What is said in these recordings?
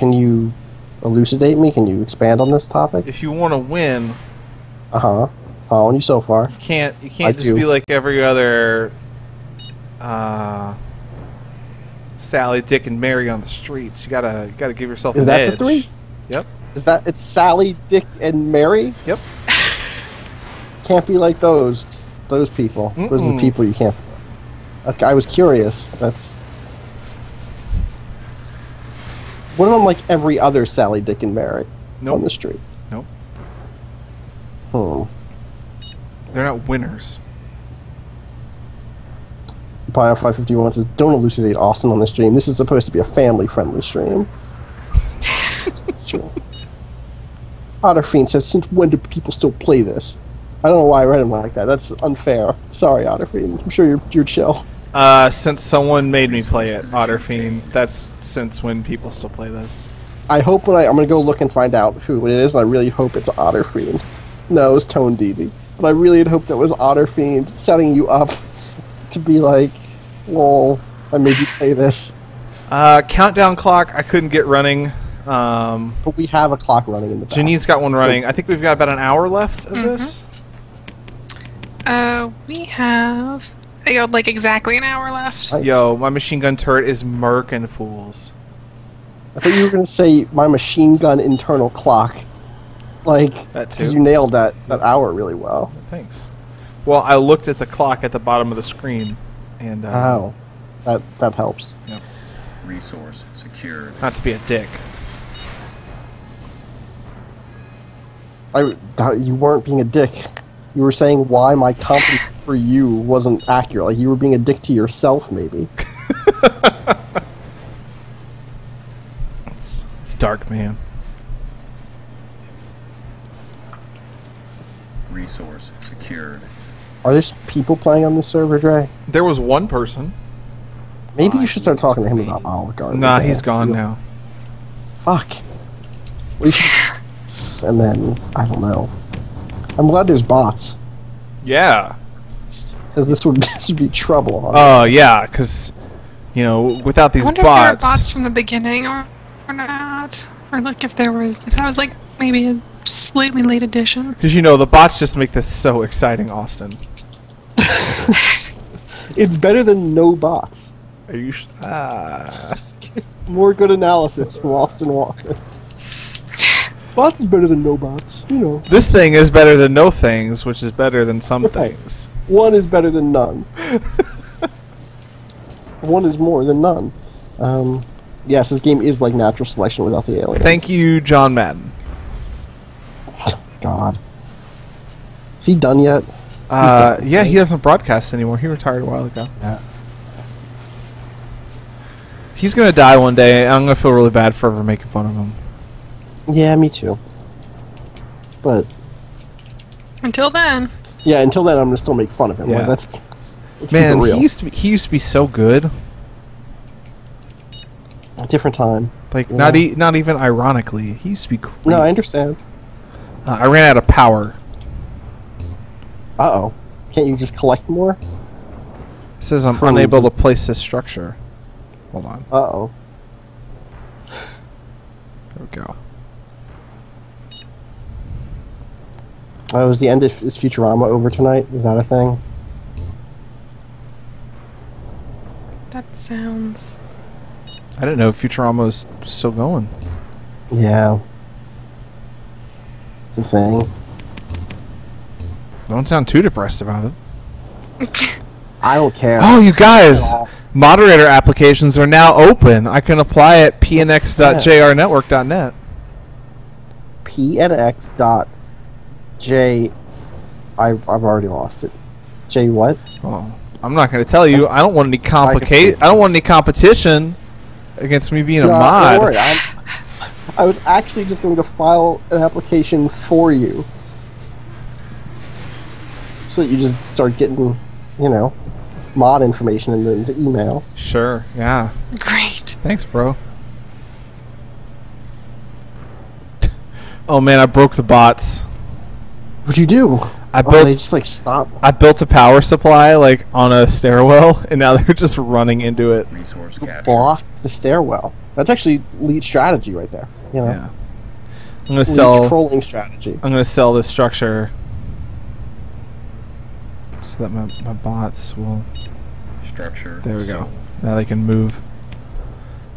can you elucidate me? Can you expand on this topic? If you want to win, following you so far. You can't just be like every other Sally, Dick, and Mary on the streets. You gotta give yourself an edge. Is that the three? Yep. It's Sally, Dick, and Mary? Yep. Can't be like those people. Those are the people you can't. Okay, I was curious. That's. What about like every other Sally, Dick, and Mary on the street? Nope. Hmm. They're not winners. Bio551 says, "Don't elucidate Austin on the stream. This is supposed to be a family-friendly stream." Sure. Otterfiend says, "Since when do people still play this?" I don't know why I read him like that. That's unfair. Sorry, Otterfiend. I'm sure you're chill. Since someone made me play it, Otterfiend. That's since when people still play this. I hope I'm going to go look and find out who it is, and I really hope it's Otterfiend. No, it was Tone Deezy. But I really had hoped that was Otterfiend setting you up to be like, lol, I made you play this. Countdown clock, I couldn't get running. But we have a clock running in the back. Janine's got one running. I think we've got about an hour left of this. We have like exactly an hour left. Nice. Yo, my machine gun turret is murking fools. I thought you were going to say my machine gun internal clock. Like, that too. You nailed that hour really well. Thanks. Well, I looked at the clock at the bottom of the screen, and oh, that helps. Yeah. Resource secured. Not to be a dick. You weren't being a dick. You were saying why my company for you wasn't accurate. Like you were being a dick to yourself, maybe. It's dark, man. Resource secured. Are there people playing on this server, Dre? There was one person. Maybe you should start talking to him about Olive Garden. Nah, he's gone now. Fuck. And then, I don't know. I'm glad there's bots. Yeah. Because this would be trouble. Oh, yeah, because, you know, without these bots... I wonder if there were bots from the beginning or not. Or, like, if that was, like, maybe a slightly late addition. Because, you know, the bots just make this so exciting, Austin. It's better than no bots. Are you More good analysis from Austin Walker. Bots is better than no bots, you know. This thing is better than no things, which is better than some things. One is better than none. One is more than none. Yes, this game is like natural selection without the aliens. Thank you, John Madden. God. Is he done yet? Yeah, he doesn't broadcast anymore. He retired a while ago. Yeah. He's gonna die one day, and I'm gonna feel really bad for ever making fun of him. Yeah, me too. But until then. Yeah, until then, I'm gonna still make fun of him. Yeah. Let's man, keep it real. he used to be so good. A different time. Like not even ironically, he used to be great. No, I understand. I ran out of power. Uh-oh. Can't you just collect more? It says I'm unable to place this structure. Hold on. Uh-oh. There we go. Oh, is the end of is Futurama over tonight? Is that a thing? That sounds... I didn't know Futurama was still going. Yeah. It's a thing. Don't sound too depressed about it. I don't care. Oh, you guys! Moderator applications are now open. I can apply at pnx.jrnetwork.net. pnx.j... I've already lost it. J what? Oh, I'm not going to tell you. I don't want any I don't want any competition against me being a mod. Don't worry. I was actually just going to file an application for you. So that you just start getting, you know, mod information in the email. Sure, yeah. Great. Thanks, bro. Oh man, I broke the bots. What'd you do? I Oh, built they just like stop. I built a power supply like on a stairwell, and now they're just running into it. Resource capture. Block the stairwell. That's actually lead strategy right there. You know, Yeah. I'm gonna lead sell. trolling strategy. I'm gonna sell this structure so that my bots will. Structure. There we go. sold. Now they can move.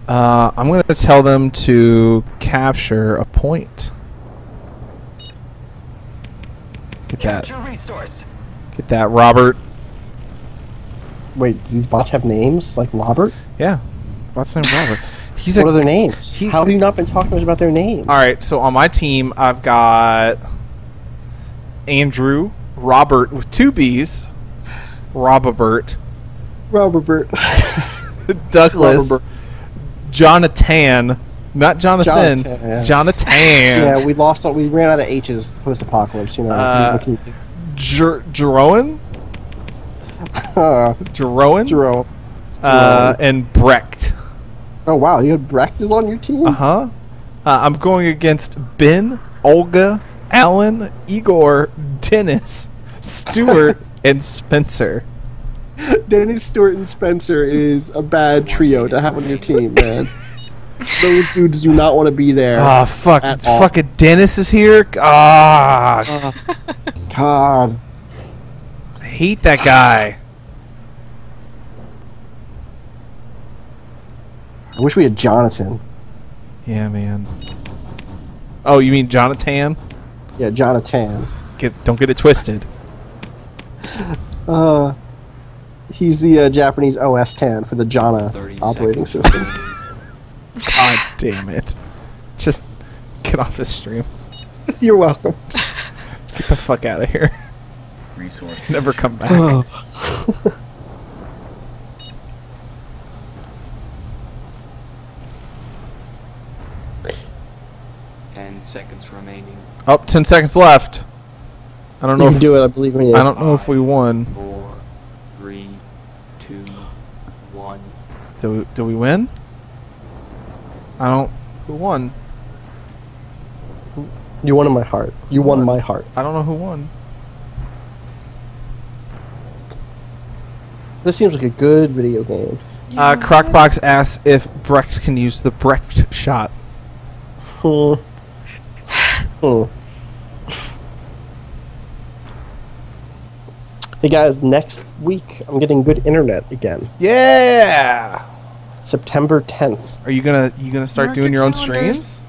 I'm gonna tell them to capture a point. Get that. Get that, Robert. Wait, do these bots have names like Robert? Yeah. What's name Robert? He's What a. are their names? he- How have you not been talking much about their names? All right. So on my team, I've got Andrew, Robert with 2 B's, Robert, Robert. Douglas, Robert. Jonathan, not Jonathan, Jonathan, yeah. Jonathan, Yeah, we lost. We ran out of H's post-apocalypse. You know. What can you do? Jeroen, Jeroen, Jerome. and Brecht. Oh wow, you had Brecht is on your team. I'm going against Ben, Olga, Alan, Igor, Dennis, Stuart, and Spencer. Dennis, Stewart, and Spencer is a bad trio to have on your team, man. Those dudes do not want to be there. Ah, fuck. At all. Fucking Dennis is here. Ah, God. I hate that guy. I wish we had Jonathan. Yeah, man. Oh, you mean Jonathan? Yeah, Jonathan. Don't get it twisted. He's the Japanese OS 10 for the Jana 30 operating seconds. system. God damn it. Just get off this stream. You're welcome. Get the fuck out of here. Resource. Never come back. Oh. 10 seconds remaining. Oh, 10 seconds left. I don't know You if can do it, I believe in you. I don't know if we won. 4, 3, 2, 1. Do we win? I don't. Who won? You won in my heart. You won my heart. I don't know who won. This seems like a good video game. Crockbox asks if Brecht can use the Brecht shot. Hmm. Hey guys, next week I'm getting good internet again. Yeah. September 10th. Are you gonna start Mark doing your your own calendars. streams?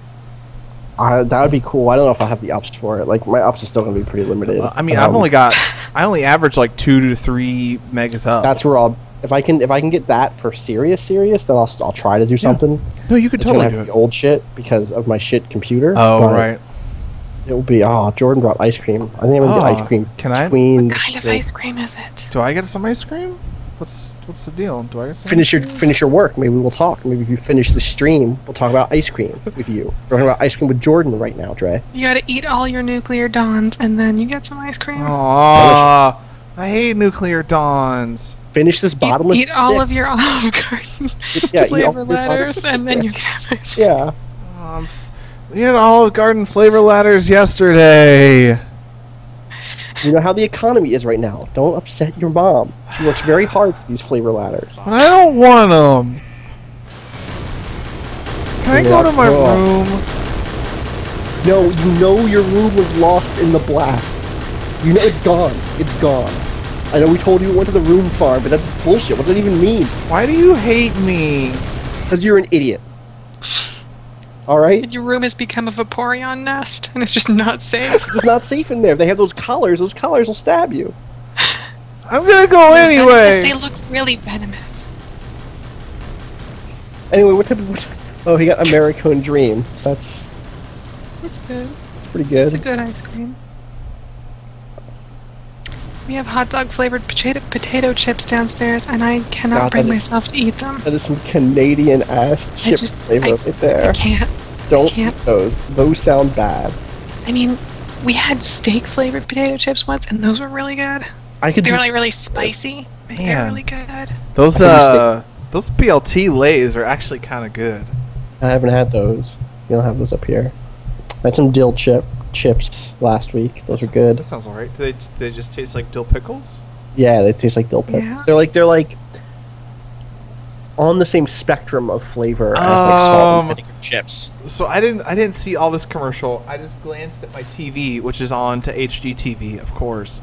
That would be cool. I don't know if I have the ups for it. Like my ups is still gonna be pretty limited. I mean, I only average like 2 to 3 megas up. That's where I'll. If I can get that for serious, then I'll try to do something. No, you could It's gonna totally have do to be it. old shit because of my shit computer. Oh, but right. It will be. Oh, Jordan brought ice cream. I think I'm gonna get ice cream. Can I? Between What kind of ice cream is it? Do I get some ice cream? What's the deal? Do I get some? finish your work. Maybe we'll talk. Maybe if you finish the stream, we'll talk about ice cream with you. We're talking about ice cream with Jordan right now, Dre. You gotta eat all your nuclear dawns and then you get some ice cream. Aw, I hate nuclear dawns. Finish this bottomless. Eat all stick. of your Olive Garden Yeah, eat all flavor of your letters bottomless and then you stick. can have ice cream. Yeah. We had Olive Garden flavor ladders yesterday. You know how the economy is right now. Don't upset your mom. She works very hard for these flavor ladders. But I don't want them. Can I go Yeah, to my cool. room? No, you know your room was lost in the blast. You know it's gone. It's gone. I know we told you it went to the room farm, but that's bullshit. What does that even mean? Why do you hate me? Because you're an idiot. Alright? And your room has become a Vaporeon nest and it's just not safe. It's just not safe in there. They have those collars. Those collars will stab you. I'm gonna go Venomous, anyway. they look really venomous. Anyway, oh, he got American Dream. That's It's good. pretty good. It's a good ice cream. We have hot dog flavored potato chips downstairs, and I cannot God, bring that is- myself to eat them. That is some Canadian ass chip flavor right there. I can't. Don't can't. eat those. Those sound bad. I mean, we had steak flavored potato chips once, and those were really good. I could They were do like really spicy. They're Man, really good. those I those BLT lays are actually kind of good. I haven't had those. You don't have those up here. I had some dill chip chips last week. Those are good. That sounds alright. Do they just taste like dill pickles? Yeah, they taste like dill pickles. Yeah. They're like on the same spectrum of flavor as like salt and vinegar chips. So I didn't see all this commercial. I just glanced at my TV, which is on to HGTV, of course.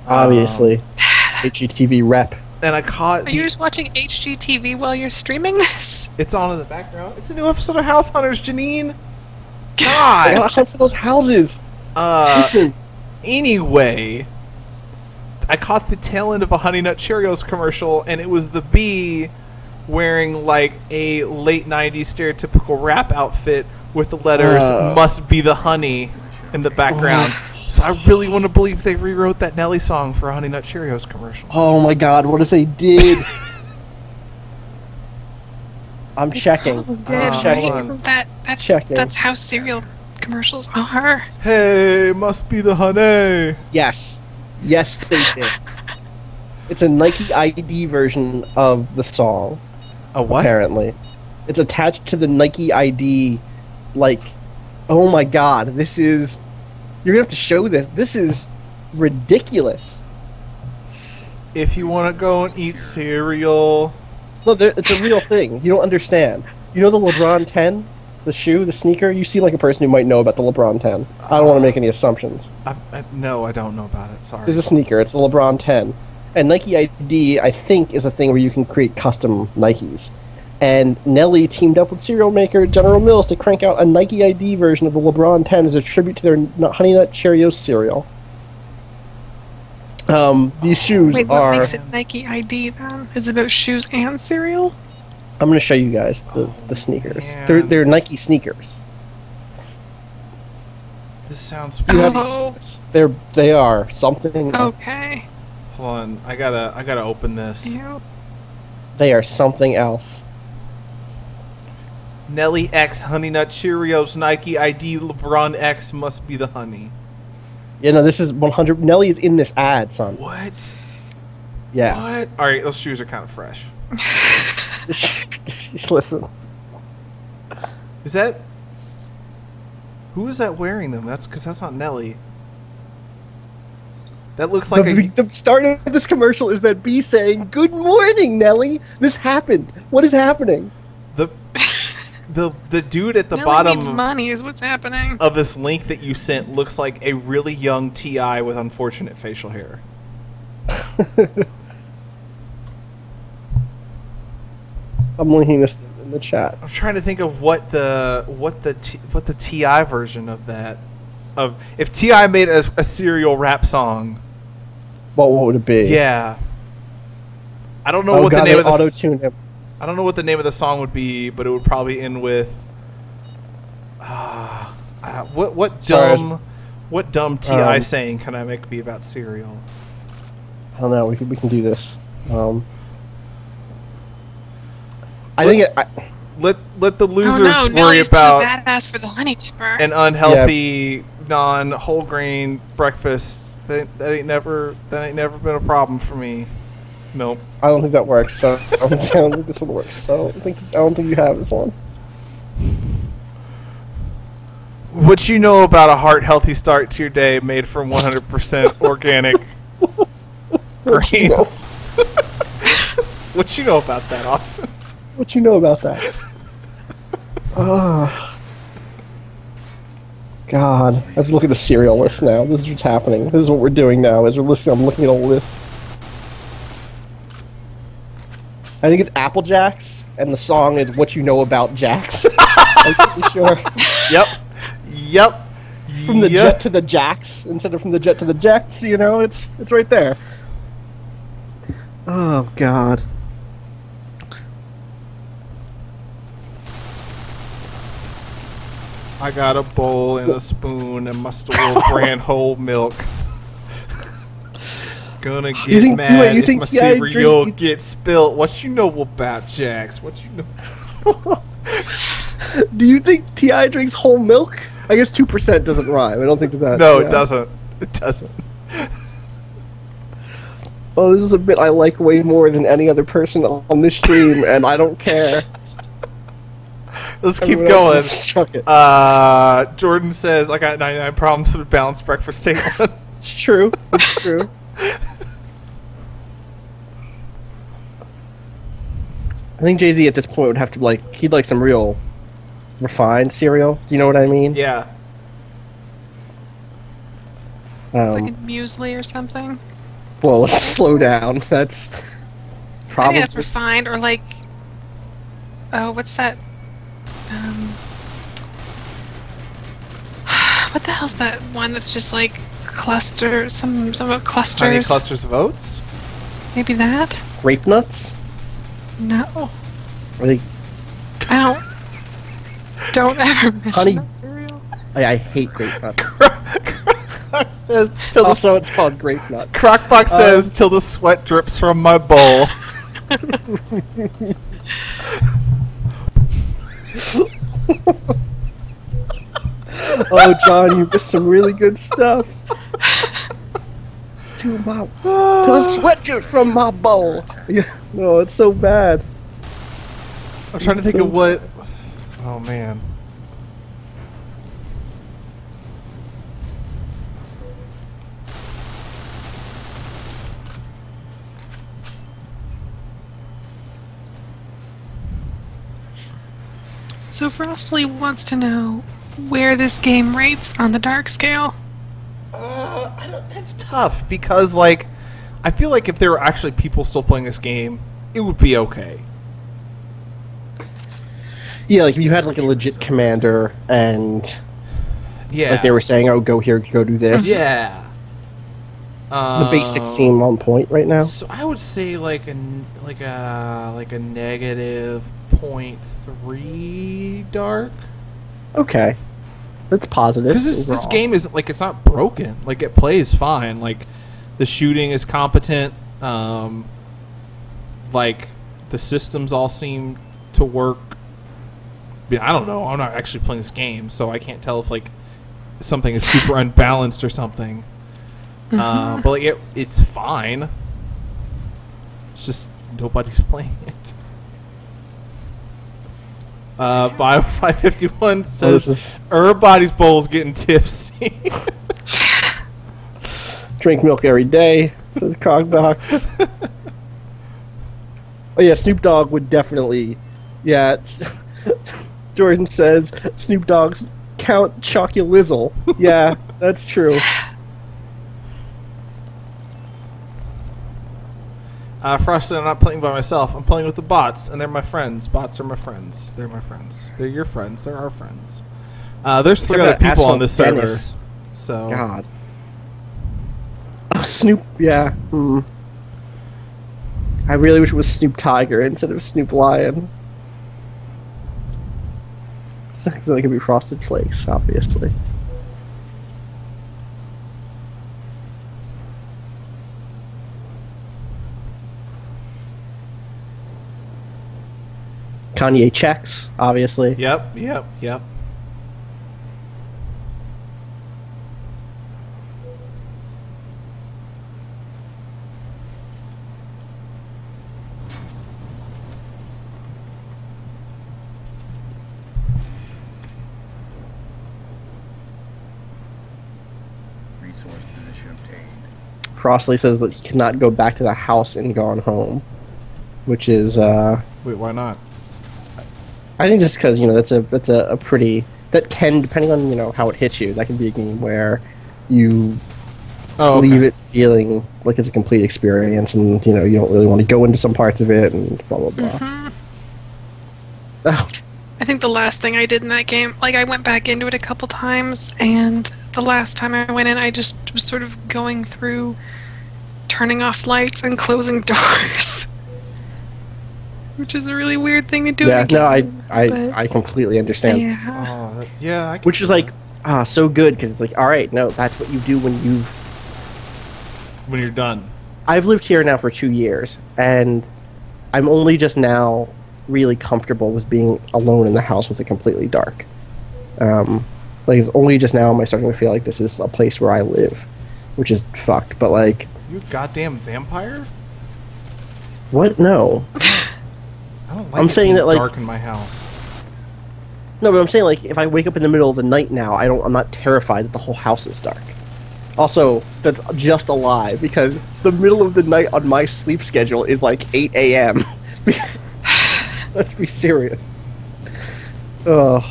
Obviously, HGTV rep. And I caught. Are you just watching HGTV while you're streaming this? It's on in the background. It's a new episode of House Hunters, Janine. I God. gotta hunt for those houses. Listen, Anyway, I caught the tail end of a Honey Nut Cheerios commercial, and it was the bee wearing like a late '90s stereotypical rap outfit with the letters "Must be the honey" in the background. So I really want to believe they rewrote that Nelly song for a Honey Nut Cheerios commercial. oh my God, what if they did? I'm checking. Oh, did, I'm right? checking. Isn't that's Checking. that's how cereal commercials are. Hey, must be the honey. Yes, yes, they did. It's a Nike ID version of the song. A what? Apparently, it's attached to the Nike ID. Like, oh my God, this is. You're gonna have to show this. This is ridiculous. If you want to go and eat cereal. Look, it's a real thing. You don't understand. You know the LeBron 10, the shoe, the sneaker. You seem like a person who might know about the LeBron 10. I don't want to make any assumptions. No, I don't know about it. Sorry. There's a sneaker. It's the LeBron 10. And Nike ID, I think, is a thing where you can create custom Nikes. And Nelly teamed up with cereal maker General Mills to crank out a Nike ID version of the LeBron 10 as a tribute to their Honey Nut Cheerios cereal. These shoes Wait, what are... makes it Nike ID then? Is it about shoes and cereal? I'm going to show you guys the sneakers. man. They're Nike sneakers. This sounds. You have Oh. these- they are something... Okay. Hold on. I gotta open this. Ew. They are something else. Nelly X Honey Nut Cheerios Nike ID LeBron X must be the honey. You know, this is 100... Nelly is in this ad, son. What? Yeah. What? All right, those shoes are kind of fresh. Listen. Is that? Who is that wearing them? That's because that's not Nelly. That looks like The start of this commercial is that bee saying, "Good morning, Nelly. This happened. What is happening?" the dude at the Nelly bottom needs money is what's happening. of this link that you sent looks like a really young T.I. with unfortunate facial hair. I'm linking this in the chat. I'm trying to think of what the T.I. version of that of if T.I. made a serial rap song. What would it be? Yeah. I don't know Oh what God, the name they of the auto-tune him. I don't know what the name of the song would be, but it would probably end with what Sorry, dumb T.I. saying can I make be about cereal? I don't know. We can do this. I think it. Let the losers oh no, worry Nelly's about too badass for the honey dipper. an unhealthy non-whole grain breakfast. That ain't never been a problem for me. Nope. I don't think that works. So I don't think this one works. So I don't think you have this one. What you know about a heart-healthy start to your day made from 100% organic grains? What you know about that, Austin? What you know about that? Oh. God. I have to look at the cereal list now. This is what's happening. This is what we're doing now. As we're listening, I'm looking at a list. I think it's Apple Jacks, and the song is "What You Know About Jacks." I'm pretty sure. Yep. From the jet to the jacks instead of from the jet to the jacks. You know, it's right there. Oh God. I got a bowl and a spoon and my store brand whole milk. Gonna get mad if my cereal gets spilt. What you know about Jax? What you know? Do you think T.I. drinks whole milk? I guess 2% doesn't rhyme. I don't think that. No, yeah. it doesn't. It doesn't. Oh, this is a bit I like way more than any other person on this stream, and I don't care. Let's keep Everyone else going. just chuck it. Jordan says, I got 99 problems with a balanced breakfast table. It's true. It's true. I think Jay-Z at this point would have to he'd like some real refined cereal. Do you know what I mean? Yeah. Like a muesli or something. Well, let's slow down. That's I probably think that's refined, or like, oh, what's that? What the hell's that one that's just like cluster, some clusters? Honey clusters of oats? Maybe that? grape nuts. No, Are they? don't ever mention Honey- that cereal. I hate grape nuts. Croc says, till Also, it's called grape nuts. Crocbox says, till the sweat drips from my bowl. Oh, John, you missed some really good stuff. To the sweat drips from my bowl. Yeah, no, it's so bad. I'm trying to think of what... Oh, man. So Frostly wants to know where this game rates on the dark scale. It's tough, because, like, I feel like if there were actually people still playing this game, it would be okay. Yeah, like if you had like a legit commander and Yeah. like they were saying, "Oh, go here, go do this." Yeah. The basics seem on point right now. So I would say like a negative 0.3 dark. Okay, that's positive. Because this overall. game is like, it's not broken. Like, it plays fine. Like, the shooting is competent. Like, the systems all seem to work. I mean, I don't know. I'm not actually playing this game, so I can't tell if like something is super unbalanced or something. But like, it's fine. It's just nobody's playing it. Bio 551 says, everybody's bowl's getting tipsy. Drink milk every day, says Cogbox. Oh yeah, Snoop Dogg would definitely. Yeah, Jordan says Snoop Dogg's Count Chocolizzle. Yeah, that's true. Frost said, I'm not playing by myself. I'm playing with the bots, and they're my friends. Bots are my friends. They're my friends. They're your friends. They're our friends. There's 3 other people on this server. Dennis. So God. Oh, Snoop, yeah. I really wish it was Snoop Tiger instead of Snoop Lion. So they could be Frosted Flakes, obviously. Kanye checks, obviously. Yep. Resource position obtained. Frostley says that he cannot go back to the house in Gone Home, which is Wait, why not? I think just because that's a pretty, that can, depending on how it hits you, that can be a game where you leave it feeling like it's a complete experience, and you don't really want to go into some parts of it, and blah blah blah. Oh. I think the last thing I did in that game, like I went back into it a couple times, and the last time I went in, I just was sort of going through, turning off lights and closing doors. Which is a really weird thing to do. Yeah, in a game, I completely understand. Yeah. Yeah. Which is like so good, because it's like, all right, no, that's what you do when you're done. I've lived here now for 2 years, and I'm only just now really comfortable with being alone in the house with it completely dark. Like, it's only just now am I starting to feel like this is a place where I live, which is fucked. But like, You goddamn vampire? what? No. I don't like I'm it saying being that, like, dark in my house. No, but I'm saying, like, if I wake up in the middle of the night now, I'm not terrified that the whole house is dark. Also, that's just a lie, because the middle of the night on my sleep schedule is like 8 a.m. Let's be serious. Ugh.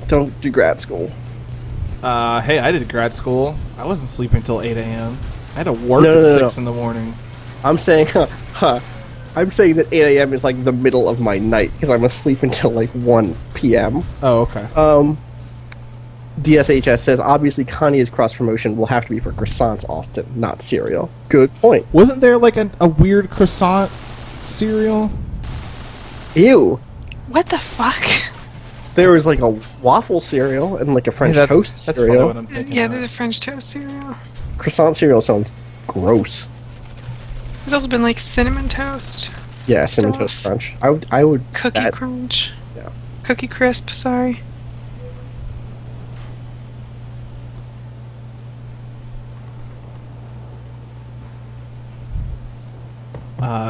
Don't do grad school. Hey, I did grad school. I wasn't sleeping until 8 a.m. I had to work at 6 in the morning. I'm saying, I'm saying that 8 a.m. is like the middle of my night, because I'm asleep until like 1 p.m. Oh, okay. DSHS says, obviously Kanye's cross-promotion will have to be for croissants, Austin, not cereal. Good point. Wasn't there like a weird croissant cereal? Ew. What the fuck? There was like a waffle cereal and like a French toast cereal. What I'm thinking Yeah, of. there's a French toast cereal. Croissant cereal sounds gross. There's also been like cinnamon toast, Yeah, cinnamon Stuff. toast crunch. I would cookie that- crunch, Yeah. cookie crisp. Sorry.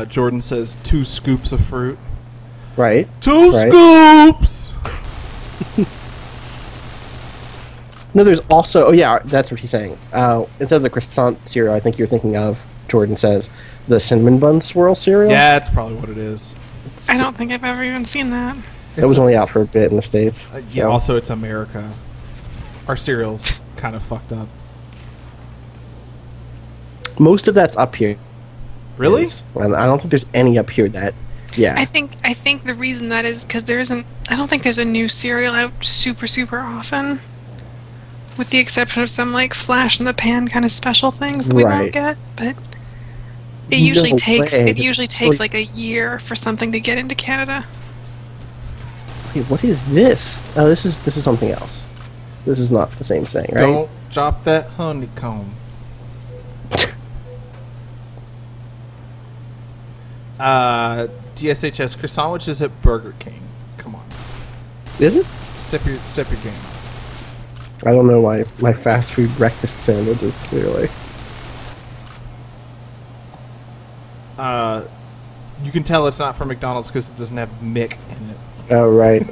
Jordan says 2 scoops of fruit. Right. 2 Right. scoops! No, there's also. Oh yeah, that's what he's saying. Instead of the croissant cereal, I think you're thinking of. Jordan says the cinnamon bun swirl cereal. Yeah, that's probably what it is. I don't think I've ever even seen that. It was only out for a bit in the States. Yeah, so. also it's America. Our cereal's kind of fucked up. Most of that's up here. Really? And I don't think there's any up here that. Yeah. I think the reason that is because there isn't. I don't think there's a new cereal out super often, with the exception of some like flash in the pan kind of special things that we Right. don't get. But it No usually takes way. it usually It's takes like- like a year for something to get into Canada. Wait, what is this? Oh, this is something else. This is not the same thing, right? Don't drop that honeycomb. DSHS croissant, which is at Burger King. Come on, Is it? step your game up. I don't know my fast food breakfast sandwiches clearly. You can tell it's not from McDonald's because it doesn't have Mick in it. Oh right.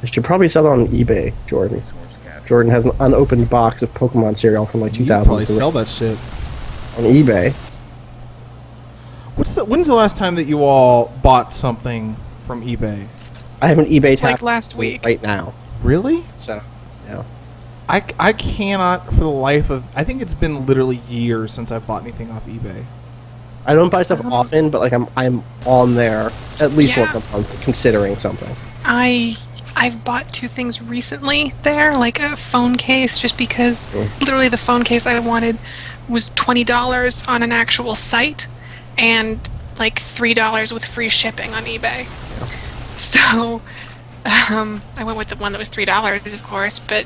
I should probably sell it on eBay, Jordan. Resource capture. Jordan has an unopened box of Pokemon cereal from like You can probably 2003 sell that shit. on eBay. When's the last time that you all bought something from eBay? I have an eBay tab Like last week. right now. Really? So, yeah. I cannot for the life of. I think it's been literally years since I've bought anything off eBay. I don't buy stuff often, but like I'm on there at least Yeah. once a month considering something. I've bought 2 things recently there, like a phone case, just because Cool. literally the phone case I wanted was $20 on an actual site, and like $3 with free shipping on eBay. So I went with the one that was $3, of course. But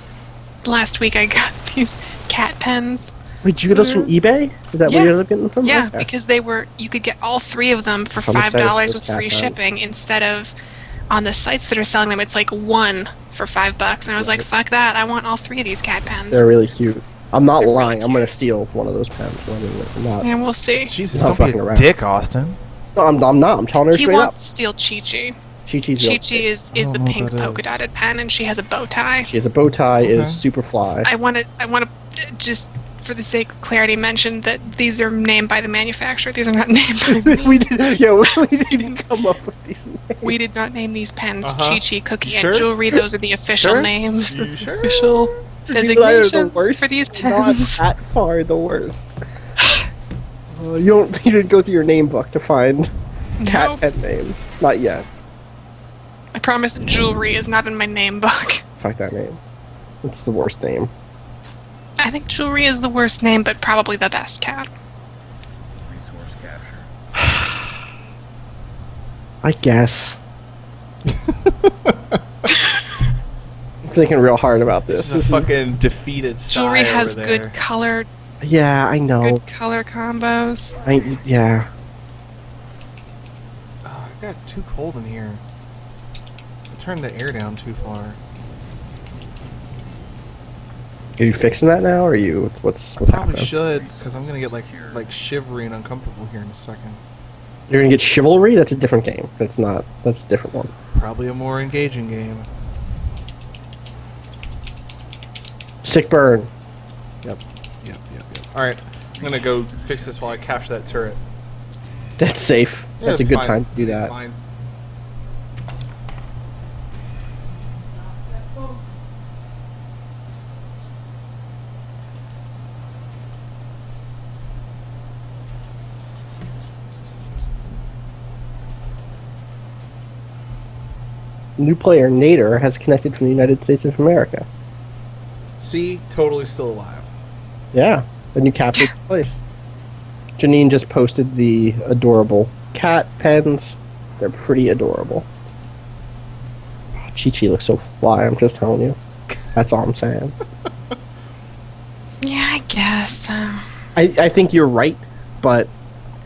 last week I got these cat pens. Wait, did you get those from eBay? Is that where you ended up getting them from? Yeah, Okay. because you could get all 3 of them for I'm excited $5 for with those free cat pens. shipping, instead of on the sites that are selling them, it's like 1 for $5. And I was like, fuck that! I want all 3 of these cat pens. They're really cute. I'm not They're lying. really I'm gonna cute. steal one of those pens. I'm not. And we'll see. Jesus, Not don't be fucking a around. dick, Austin. No, I'm not. I'm telling her He straight wants up. to steal Chi-Chi. Chi-Chi's real Chi-Chi is I don't the know what pink that polka is. dotted pen, and she has a bow tie. She has a bow tie. Okay. Is super fly. I want to just for the sake of clarity mention that these are named by the manufacturer. These are not named by me. we did. Yeah, we didn't come up with these names. We did not name these pens Uh-huh. Chi-Chi, Cookie, Sure? and Jewelry. Those are the official Sure? names. You The sure? official You guys are the designations worst. for these Not pens. that far the worst. You didn't go through your name book to find cat No, pet names. Not yet. I promise Jewelry is not in my name book. Fuck that name. It's the worst name. I think Jewelry is the worst name, but probably the best cat. Resource capture. I guess. I'm thinking real hard about this. This is a fucking defeated Jewelry sigh has over there. good color, Yeah, I know. good color combos. Yeah. Oh, I got too cold in here. I turned the air down too far. Are you fixing that now, or are you? What's Probably happening? should, because I'm gonna get like shivery and uncomfortable here in a second. You're gonna get Chivalry. That's a different game. That's not. That's a different one. Probably a more engaging game. Sick burn. Yep. Alright, I'm gonna go fix this while I capture that turret. That's safe. Yeah, That's a it's good fine. time to do It's that. fine. New player Nader has connected from the United States of America. See, totally still alive. Yeah, then you captured the place. Janine just posted the adorable cat pens. They're pretty adorable. Chi-Chi looks so fly, I'm just telling you. That's all I'm saying. Yeah, I guess. I think you're right, but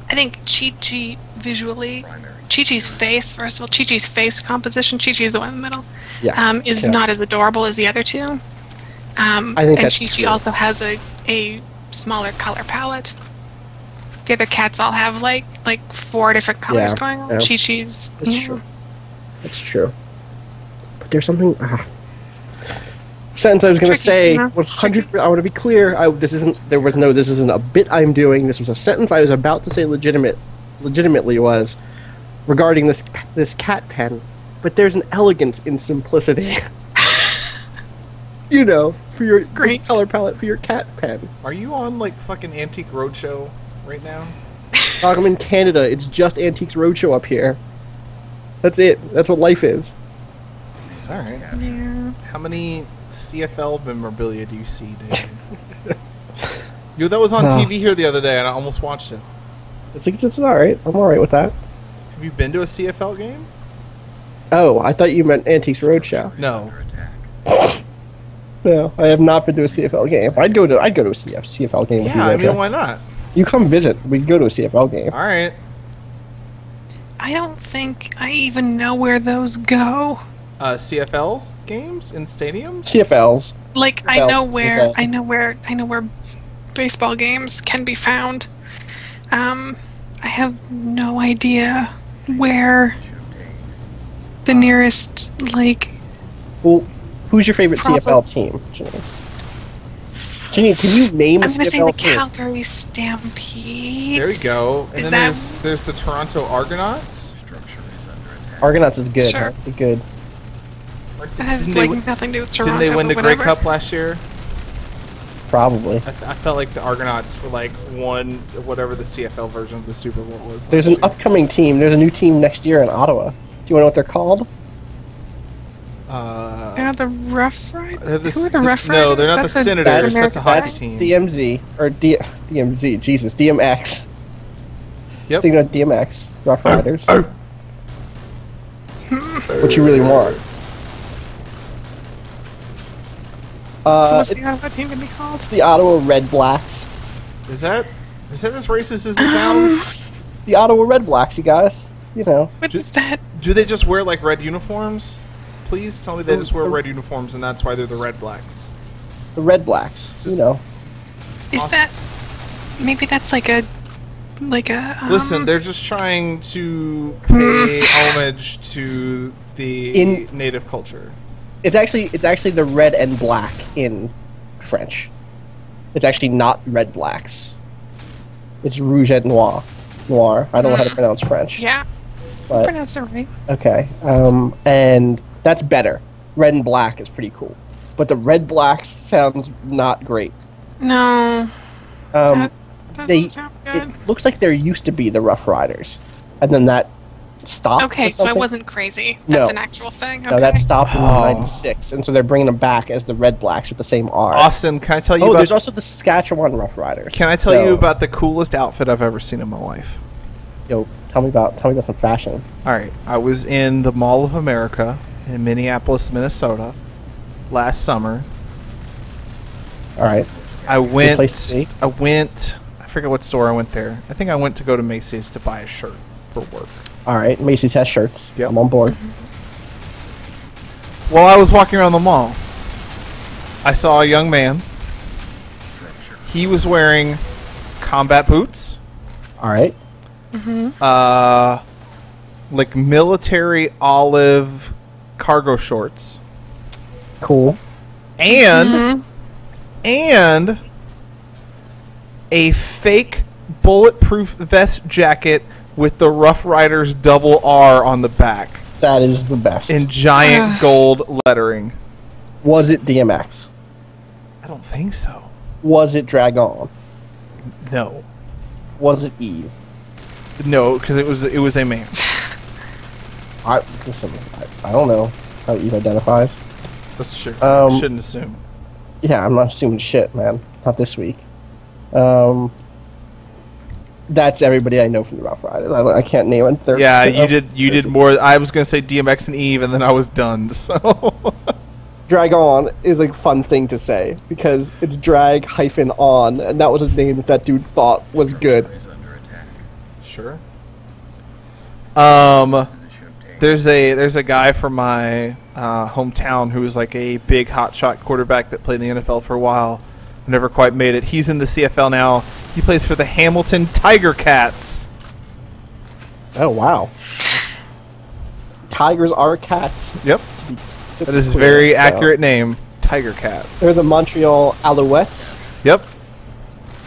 I think Chi-Chi visually, Chi-Chi's face, first of all, Chi-Chi's face composition, Chi-Chi's the one in the middle, yeah. is Yeah. not as adorable as the other two. I think and that's Chi-Chi true. also has a smaller color palette. The other cats all have like 4 different colors Yeah, going on. yeah. Chi-Chi's, That's yeah. true. That's true. But there's something. Sentence I was going to Tricky, say. yeah. 100. I want to be clear. This isn't. This isn't a bit I'm doing. This was a sentence I was about to say. Legitimately was regarding this cat pen. But there's an elegance in simplicity. You know, for your Great. color palette for your cat pen. Are you on, like, fucking Antique Roadshow right now? I'm in Canada. It's just Antiques Roadshow up here. That's it. That's what life is. Alright. Yeah. How many CFL memorabilia do you see, David? Yo, that was on TV here the other day, and I almost watched it. It's all right. I'm all right with that. Have you been to a CFL game? Oh, I thought you meant Antiques Roadshow. No. Under attack. No, I have not been to a CFL game. I'd go to a CFL game with you. Yeah, I Rojo. mean, why not? You come visit. We'd go to a CFL game. Alright. I don't think I even know where those go. CFL's games in stadiums? CFLs. Like Well, I know where baseball games can be found. I have no idea where the nearest Well, who's your favorite Proper- CFL team, Janine? Janine, can you name a I'm gonna say CFL the team? Calgary Stampede. There we go. And Is then that- there's the Toronto Argonauts. Structure is under attack. Argonauts is good. Sure. Huh? It's good. That has Didn't they win- nothing to do with Toronto. Didn't they win the but Grey whatever. Cup last year? Probably. I felt like the Argonauts were like won whatever the CFL version of the Super Bowl was. There's last an year. upcoming team. There's a new team next year in Ottawa. Do you want to know what they're called? They're not the Rough Riders. They're the Who are the s- Rough Riders? no, they're not the Senators. That's a hockey American team. DMZ or DMZ. Jesus, DMX. Yep. Thinking of DMX, Rough Riders. What you really want? So what's It's the Ottawa team gonna be called? the Ottawa Red Blacks. Is that as racist as it sounds? The Ottawa Red Blacks, you guys. You know. What is that? Do they just wear like red uniforms? Please tell me they just wear the- red uniforms and that's why they're the Red Blacks. The Red Blacks. You Just- know. Is Awesome. that maybe that's like a Listen, they're just trying to pay homage to the In- native culture. It's actually the red and black in French. It's actually not Red Blacks. It's Rouge et Noir. Noir. I don't know how to pronounce French. yeah, But pronounce it right. okay. And that's better. Red and black is pretty cool. But the Red Blacks sounds not great. No, Um, that doesn't they sound it good. looks like there used to be the Rough Riders, and then that stopped. Okay, or so I something. wasn't crazy. That's No. an actual thing. No, Okay. that stopped in Oh. '96, and so they're bringing them back as the Red Blacks with the same R. Austin, can I tell you Oh, about? there's also the Saskatchewan Rough Riders. Can I tell So, you about the coolest outfit I've ever seen in my life? Yo, tell me about some fashion. All right, I was in the Mall of America in Minneapolis, Minnesota, last summer. All right. I went. place to be. I forget what store I went there. I think I went to go to Macy's to buy a shirt for work. All right. Macy's has shirts. Yep. I'm on board. While I was walking around the mall, I saw a young man. He was wearing combat boots, All right. like military olive cargo shorts, Cool. and a fake bulletproof vest jacket with the Rough Riders double R on the back That is the best. in giant gold lettering. Was it DMX? I don't think so. Was it Dragon? No, Was it Eve? no, because it was a man. Listen, I don't know how Eve identifies. That's true. Um, Shouldn't assume. Yeah, I'm not assuming shit, man. Not this week. That's everybody I know from the Rough Riders. I can't name it. Yeah, you did more. I was gonna say DMX and Eve, and then I was done. So Dragon is a fun thing to say because it's drag hyphen on, and that was a name that dude thought was good. Is under attack. sure. Position obtained. There's a guy from my hometown who was like a big hotshot quarterback that played in the NFL for a while. Never quite made it. He's in the CFL now. He plays for the Hamilton Tiger Cats. Oh wow! Tigers are cats. Yep, that is a Clear, very so. accurate name. Tiger Cats. There's a Montreal Alouettes. Yep.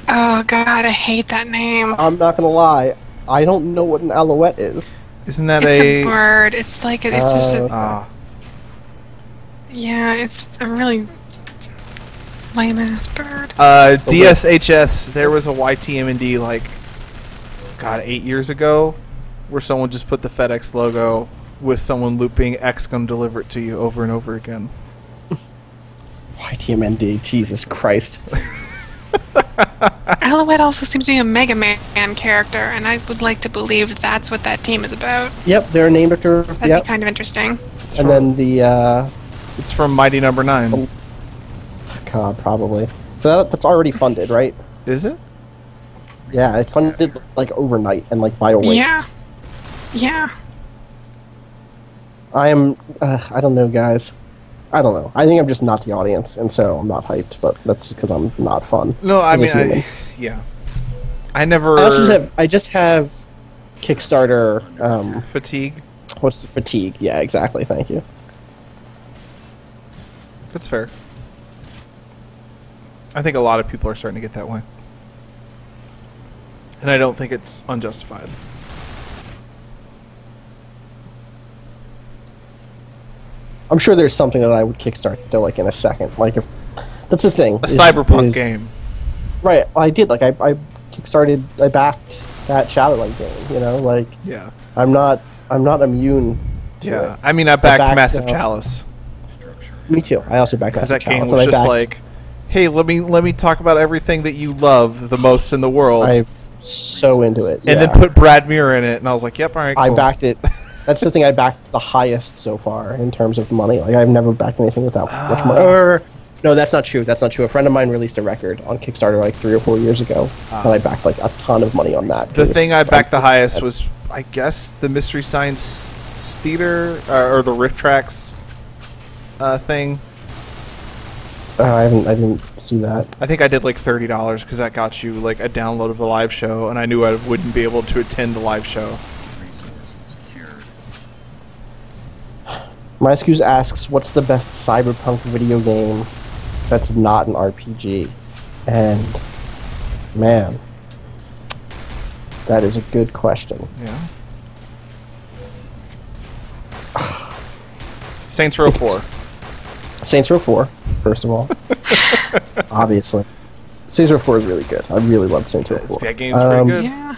Oh god, I hate that name. I'm not gonna lie, I don't know what an alouette is. Isn't that It's a bird. It's like it's just a, Ah. yeah. It's a really lame ass bird. DSHS, there was a YTMND like, God, 8 years ago, where someone just put the FedEx logo with someone looping X gonna deliver it to you over and over again. YTMND, Jesus Christ. Alouette also seems to be a Mega Man character, and I would like to believe that's what that team is about. Yep, they're named after. That'd Yep, be kind of interesting. It's and from, then the it's from Mighty Number 9. God, probably. So that's already funded, right? Is it? Yeah, it's funded like overnight and like by a week. Yeah. Yeah. I am. I don't know, guys. I don't know. I think I'm just not the audience, and so I'm not hyped. But that's because I'm not fun. No, I as a mean, human. yeah. I never... I just have Kickstarter. Fatigue. What's the fatigue? Yeah, exactly. Thank you. That's fair. I think a lot of people are starting to get that way. And I don't think it's unjustified. I'm sure there's something that I would kickstart though, like in a second. Like if that's the thing. A cyberpunk game. Right. I did. Like I kickstarted. I backed that Shadowlight game. You know, like Yeah. I'm not immune. To Yeah. it. I mean, I backed backed, Massive Chalice. Structure. Me too. I also backed Because that that game Chalice, was and I just backed- like, hey, let me talk about everything that you love the most in the world. I'm so into it. and then put Brad Muir in it, and I was like, yep, all right, cool. I backed it. That's the thing I backed the highest so far in terms of money. Like I've never backed anything without much money. No, that's not true. That's not true. A friend of mine released a record on Kickstarter like 3 or 4 years ago, and I backed like a ton of money on that. The thing I backed the highest was, I guess, the Mystery Science Theater, or the Rift Tracks thing. I didn't see that. I think I did like $30 because that got you like a download of the live show, and I knew I wouldn't be able to attend the live show. Resources secured. MyScuse asks, "What's the best cyberpunk video game that's not an RPG?" And man, that is a good question. Yeah. Saints Row 4. Saints Row 4, first of all, obviously. Saints Row 4 is really good. I really love Saints Row 4. That game's pretty good. Yeah.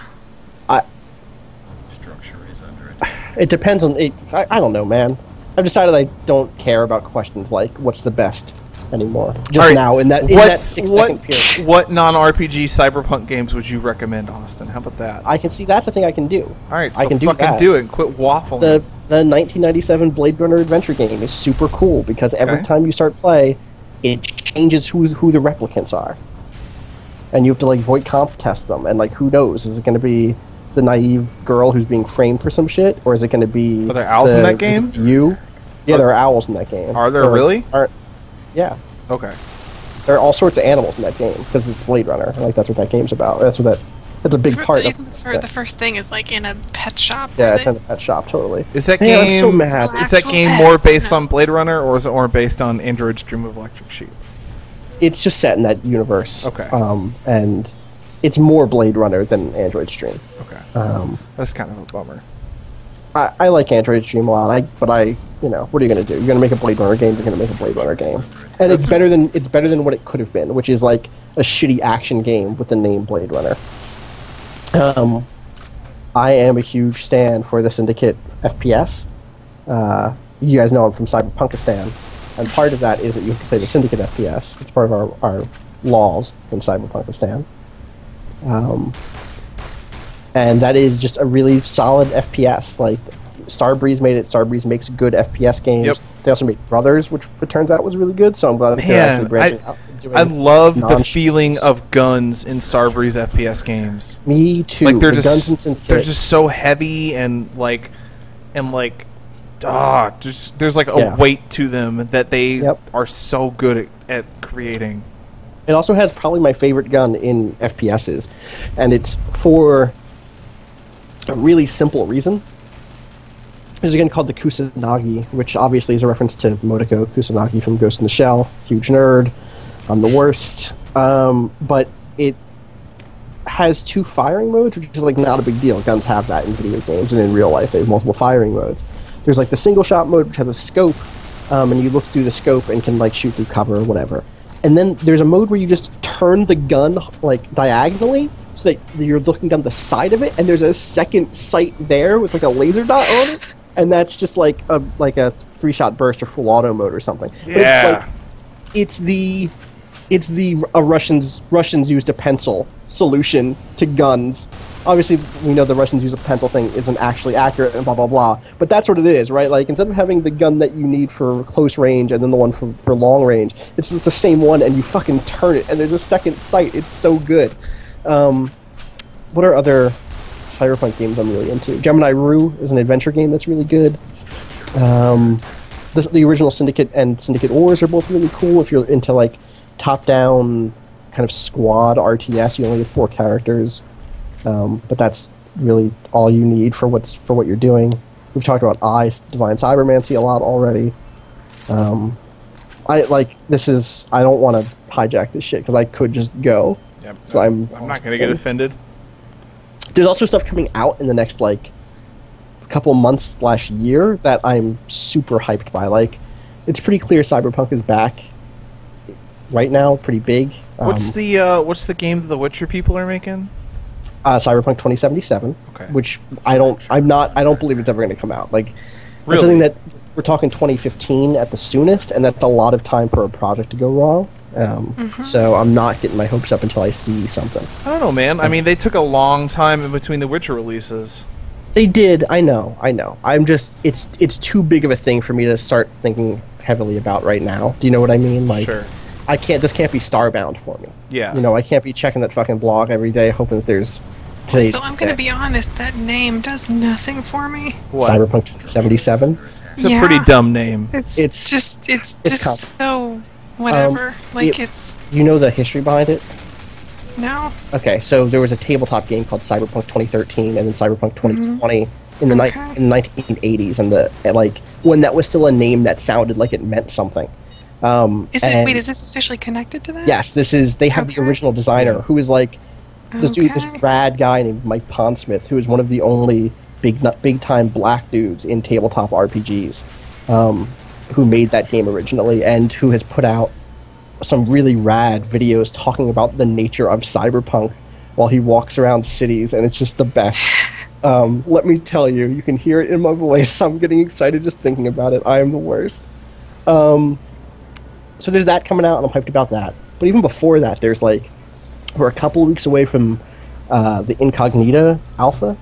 Structure is under attack. It depends on it. I don't know, man. I've decided I don't care about questions like what's the best anymore. Just All right, now in that 6-second period. what non-RPG cyberpunk games would you recommend, Austin? How about that? I can see that's a thing I can do. All right, so I can do fucking that. do it and quit waffling. The 1997 Blade Runner adventure game is super cool because every Okay. time you start play, it changes who the replicants are, and you have to like void comp test them. And like, who knows? Is it going to be the naive girl who's being framed for some shit, or is it going to be? Are there owls in that game? You? Yeah, there are owls in that game. Are there really? Yeah, Okay. there are all sorts of animals in that game because it's Blade Runner. Like that's what that game's about. That's what It's a big part. The first thing is like in a pet shop. Yeah, it's in a pet shop, totally. Is that Man, game? I'm so mad. Is that Actual game pets, more or based no? on Blade Runner, or is it more based on Android's Dream of Electric Sheep? It's just set in that universe. Okay. And it's more Blade Runner than Android's Dream. Okay. That's kind of a bummer. I like Android's Dream a lot, but you know, what are you going to do? You're going to make a Blade Runner game. You're going to make a Blade Runner game, and it's better than what it could have been, which is like a shitty action game with the name Blade Runner. I am a huge stan for the Syndicate FPS. You guys know I'm from Cyberpunkistan, and part of that is that you have to play the Syndicate FPS. It's part of our laws in Cyberpunkistan. And that is just a really solid FPS. Like, Starbreeze made it. Starbreeze makes good FPS games. Yep. They also made Brothers, which it turns out was really good, so I'm glad that they're actually branching out. and doing I love the non-shooters. feeling of guns in Starbreeze FPS games. Me too. Like they're The guns in Syndicate. they're just so heavy and there's like a weight to them that they are so good at creating. It also has probably my favorite gun in FPSs, and it's for a really simple reason. There's a gun called the Kusanagi, which obviously is a reference to Motoko Kusanagi from Ghost in the Shell. Huge nerd. I'm the worst. But it has 2 firing modes, which is like not a big deal. Guns have that in video games, and in real life they have multiple firing modes. There's like the single shot mode, which has a scope, and you look through the scope and can like shoot through cover or whatever. And then there's a mode where you just turn the gun like diagonally, so that you're looking down the side of it, and there's a second sight there with like a laser dot on it, and that's just like a 3-shot burst or full auto mode or something. Yeah. But it's the Russians used a pencil solution to guns. Obviously, we know the Russians use a pencil thing isn't actually accurate and blah blah blah. But that's what it is, right? Like, instead of having the gun that you need for close range and then the one for long range, it's just the same one, and you fucking turn it, and there's a second sight. It's so good. What are other cyberpunk games I'm really into? Gemini Rue is an adventure game that's really good. The original Syndicate and Syndicate Wars are both really cool if you're into like top-down kind of squad RTS. You only have 4 characters, but that's really all you need for what you're doing. We've talked about Divine Cybermancy a lot already. I don't want to hijack this shit because I could just go. Yep. I'm not going to get offended. There's also stuff coming out in the next like couple months/year that I'm super hyped by. Like, it's pretty clear Cyberpunk is back right now, pretty big. What's the game that the Witcher people are making? Cyberpunk 2077. Okay. Which I don't believe it's ever going to come out. Like, really? It's something that we're talking 2015 at the soonest, and that's a lot of time for a project to go wrong. So I'm not getting my hopes up until I see something. I don't know, man. I mean, they took a long time in between the Witcher releases. They did. I know. I'm just it's too big of a thing for me to start thinking heavily about right now. Do you know what I mean? Like, sure. This can't be Starbound for me. Yeah. You know, I can't be checking that fucking blog every day hoping that there's today's. So I'm going to be honest, that name does nothing for me. What? Cyberpunk 77. It's a pretty dumb name. It's just so whatever. It's You know the history behind it? no. Okay, so there was a tabletop game called Cyberpunk 2013 and then Cyberpunk 2020 in the 1980s, and when that was still a name that sounded like it meant something. Is this officially connected to that? Yes, they have the original designer who is like this rad guy named Mike Pondsmith, who is one of the only big time black dudes in tabletop RPGs, who made that game originally and who has put out some really rad videos talking about the nature of cyberpunk while he walks around cities, and it's just the best. Let me tell you, you can hear it in my voice. I'm getting excited just thinking about it. I am the worst. So there's that coming out, and I'm hyped about that. But even before that, we're a couple of weeks away from the Incognita Alpha,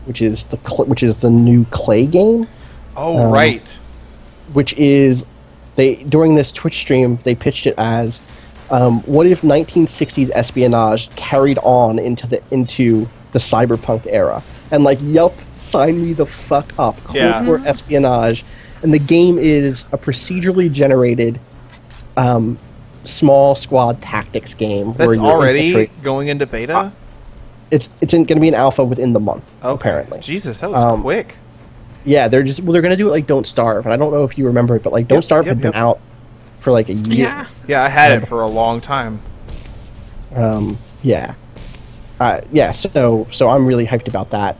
which is the new Clay game. Oh, right. Which is during this Twitch stream they pitched it as what if 1960s espionage carried on into the cyberpunk era, and yup, sign me the fuck up. Cold War espionage. And the game is a procedurally generated small squad tactics game. That's where you're already going into beta? it's going to be an alpha within the month. Okay. Apparently. Jesus, that was quick. Yeah, they're going to do it like Don't Starve, and I don't know if you remember it, but like Don't Starve had been out for like a year. Yeah. Yeah, I had it for a long time. Yeah. So I'm really hyped about that.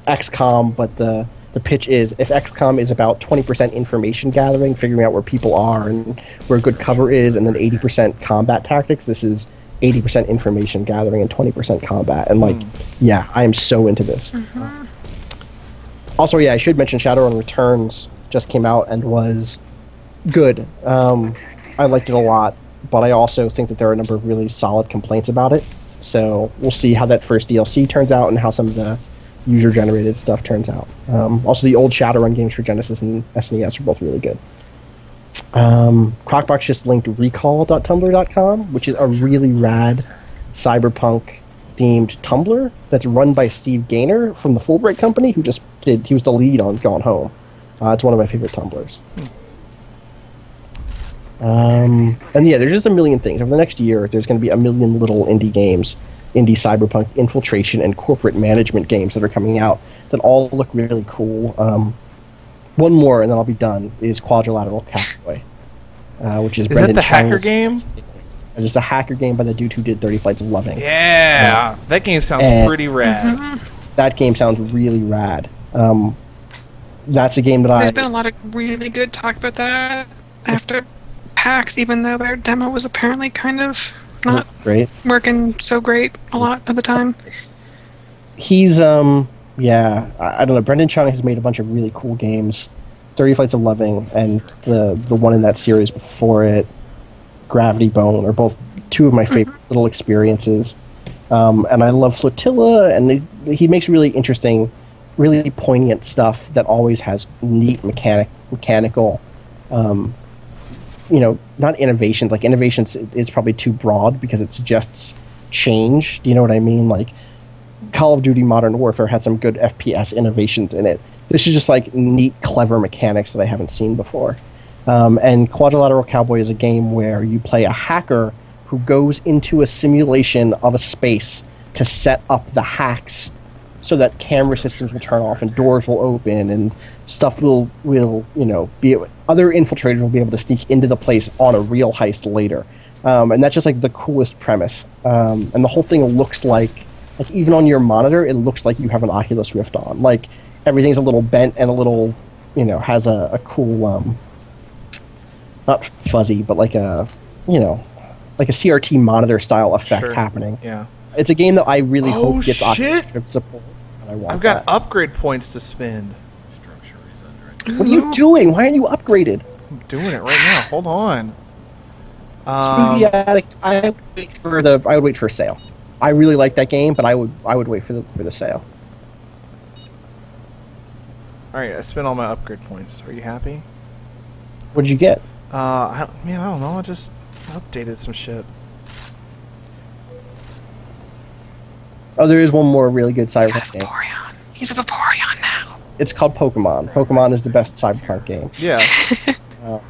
XCOM, but the pitch is if XCOM is about 20% information gathering, figuring out where people are and where good cover is, and then 80% combat tactics, this is 80% information gathering and 20% combat. And yeah, I am so into this. Mm-hmm. Also, yeah, I should mention Shadowrun Returns just came out and was good. I liked it a lot, but I also think that there are a number of really solid complaints about it. So we'll see how that first DLC turns out and how some of the user-generated stuff turns out. Also, the old Shadowrun games for Genesis and SNES are both really good. Crocbox just linked recall.tumblr.com, which is a really rad cyberpunk-themed Tumblr that's run by Steve Gaynor from the Fulbright Company, he was the lead on Gone Home. It's one of my favorite Tumblrs. And yeah, there's just a million things. Over the next year, there's going to be a million little indie games, indie cyberpunk infiltration and corporate management games that are coming out that all look really cool. One more, and then I'll be done, is Quadrilateral Cowboy, which is Brendan that the hacker Chang's game? It's the hacker game by the dude who did 30 Flights of Loving. Yeah, that game sounds pretty rad. That game sounds really rad. That's a game that There's been a lot of really good talk about that after PAX, even though their demo was apparently kind of not great. Working so great a lot of the time. He's yeah, I don't know. Brendan Chung has made a bunch of really cool games. 30 Flights of Loving and the one in that series before it, Gravity Bone, are both two of my favorite little experiences. And I love Flotilla, and he makes really interesting, really poignant stuff that always has neat mechanical, not innovations. Like, innovations is probably too broad because it suggests change. Do you know what I mean? Like, Call of Duty Modern Warfare had some good FPS innovations in it. This is just like neat, clever mechanics that I haven't seen before. And Quadrilateral Cowboy is a game where you play a hacker who goes into a simulation of a space to set up the hacks so that camera systems will turn off and doors will open and stuff will other infiltrators will be able to sneak into the place on a real heist later. And that's just like the coolest premise. And the whole thing looks like even on your monitor, it looks like you have an Oculus Rift on. Like, everything's a little bent and a little, has a cool, not fuzzy, but like a CRT monitor style effect happening. Yeah. It's a game that I really hope gets shit. Oculus Rift support. And I want I've got that. upgrade points to spend. Structure is under What are you doing? Why aren't you upgraded? I'm doing it right now. Hold on. I would wait for a sale. I really like that game, but I would wait for the sale. All right, I spent all my upgrade points. Are you happy? What did you get? I don't know. I just updated some shit. Oh, there is one more really good cyberpunk game. Vaporeon. He's a Vaporeon now. It's called Pokemon. Pokemon is the best cyberpunk game. Yeah. But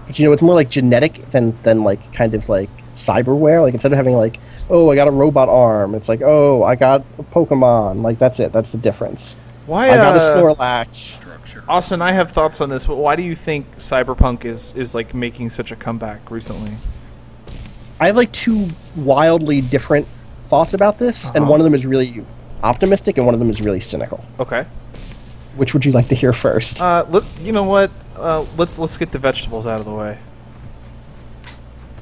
it's more like genetic than like kind of like cyberware. Like, instead of having like, oh, I got a robot arm, it's like, oh, I got a Pokemon. Like, that's it. That's the difference. Why? I got a Snorlax. structure. Austin, I have thoughts on this, but why do you think Cyberpunk is like making such a comeback recently? I have like two wildly different thoughts about this, and one of them is really optimistic, and one of them is really cynical. Okay. Which would you like to hear first? You know what? Let's get the vegetables out of the way.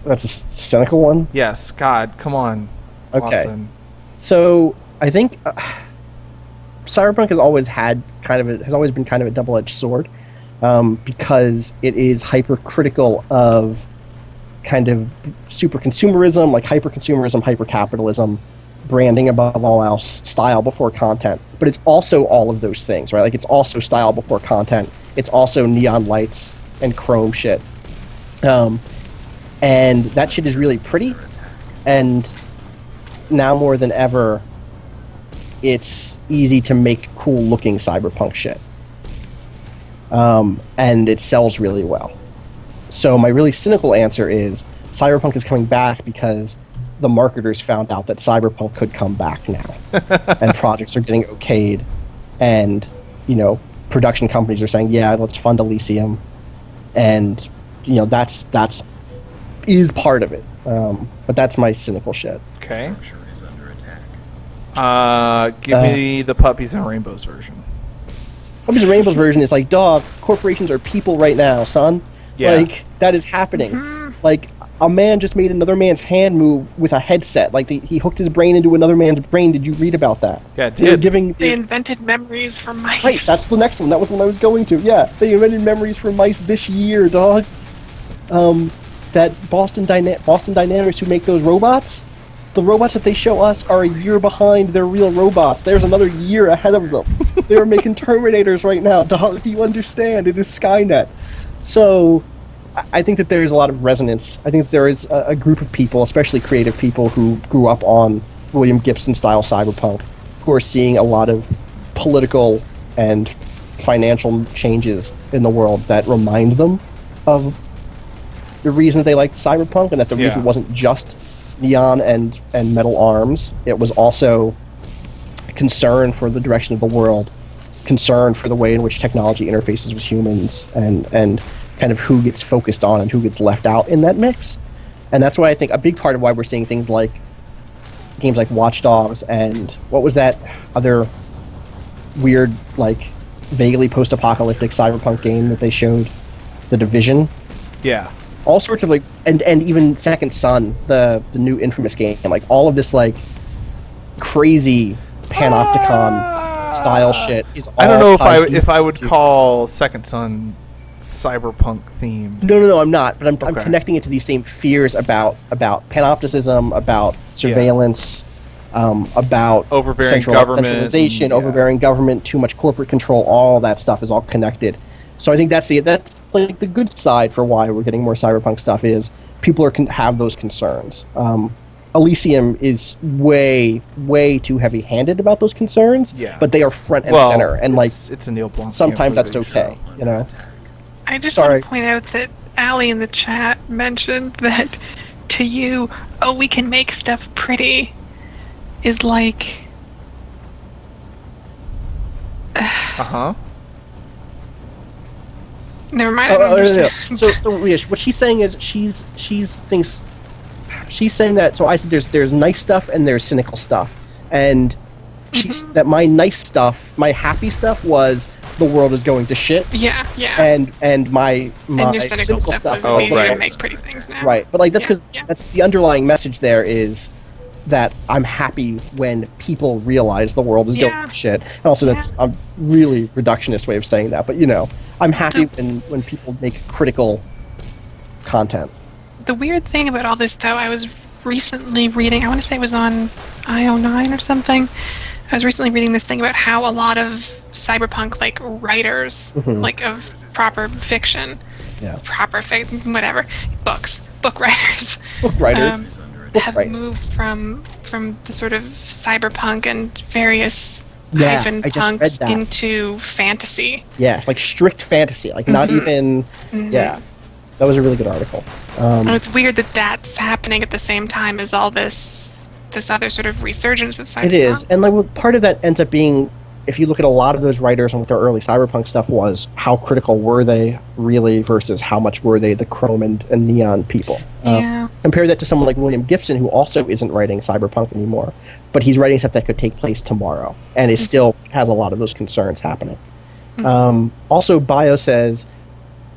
That's a cynical one. Yes. God, come on. Okay. Austin. So I think Cyberpunk has always been kind of a double-edged sword, because it is hypercritical of kind of super consumerism, like hyper-consumerism, hyper-capitalism, branding above all else, style before content. But it's also all of those things, right? Like, it's also style before content. It's also neon lights and chrome shit. And that shit is really pretty. And now more than ever, it's easy to make cool-looking cyberpunk shit. And it sells really well. So my really cynical answer is Cyberpunk is coming back because the marketers found out that Cyberpunk could come back now, and projects are getting okayed, and production companies are saying, yeah, let's fund Elysium, and that's is part of it. But that's my cynical shit. Okay. Structure is under attack. Give me the Puppies and Rainbows version. Puppies and Rainbows version is like, dog, corporations are people right now, son. Yeah. Like, that is happening. Like, a man just made another man's hand move with a headset. Like, he hooked his brain into another man's brain. Did you read about that? Yeah, it did. They invented memories for mice. Right, that's the next one. That was the one I was going to. Yeah, they invented memories for mice this year, dog. That Boston Dynamics who make those robots, the robots that they show us are a year behind their real robots. There's another year ahead of them. They're making Terminators right now. Dog, do you understand? It is Skynet. So, I think that there is a lot of resonance. I think that there is a group of people, especially creative people, who grew up on William Gibson-style cyberpunk, who are seeing a lot of political and financial changes in the world that remind them of the reason that they liked cyberpunk, and that the reason wasn't just neon and metal arms. It was also concern for the direction of the world, concern for the way in which technology interfaces with humans, and kind of who gets focused on and who gets left out in that mix. And that's why I think a big part of why we're seeing things like games like Watch Dogs and what was that other weird, like, vaguely post-apocalyptic cyberpunk game that they showed? The Division? Yeah. All sorts of, like, and even Second Son, the new Infamous game, like, all of this, like, crazy panopticon style shit is all I don't know tied if I would to- call Second Son cyberpunk themed. No, I'm not. But I'm connecting it to these same fears about panopticism, about surveillance, about overbearing centralized government, centralization, overbearing government, too much corporate control. All that stuff is all connected. So I think that's like the good side for why we're getting more cyberpunk stuff is people have those concerns. Elysium is way too heavy-handed about those concerns. Yeah. But they are front and center, and it's a Neil Blomkamp sometimes that's movie, okay. so. I just Sorry. want to point out that Allie in the chat mentioned that to you, oh, we can make stuff pretty, is like... Uh-huh. Never mind, I don't understand. So what she's saying is she's saying that. So I said there's nice stuff and there's cynical stuff, and she's that my nice stuff, my happy stuff was the world is going to shit. Yeah. And my And your cynical stuff was it's easier to make pretty things now. Right, but like that's because Yeah. that's the underlying message there is that I'm happy when people realize the world is going to shit. And also that's a really reductionist way of saying that, but I'm happy when people make critical content. The weird thing about all this, though, I was recently reading, I want to say it was on IO9 or something, I was recently reading this thing about how a lot of cyberpunk, like, writers, like, of proper fiction, whatever, book writers, have moved from the sort of cyberpunk and various hyphen punks into fantasy. Yeah, like strict fantasy, like not even. Yeah, that was a really good article. And it's weird that that's happening at the same time as all this other sort of resurgence of cyberpunk. It is, and like part of that ends up being, if you look at a lot of those writers and what their early cyberpunk stuff was, how critical were they really versus how much were they the chrome and neon people? Compare that to someone like William Gibson, who also isn't writing cyberpunk anymore, but he's writing stuff that could take place tomorrow, and is still has a lot of those concerns happening. Also, Bio says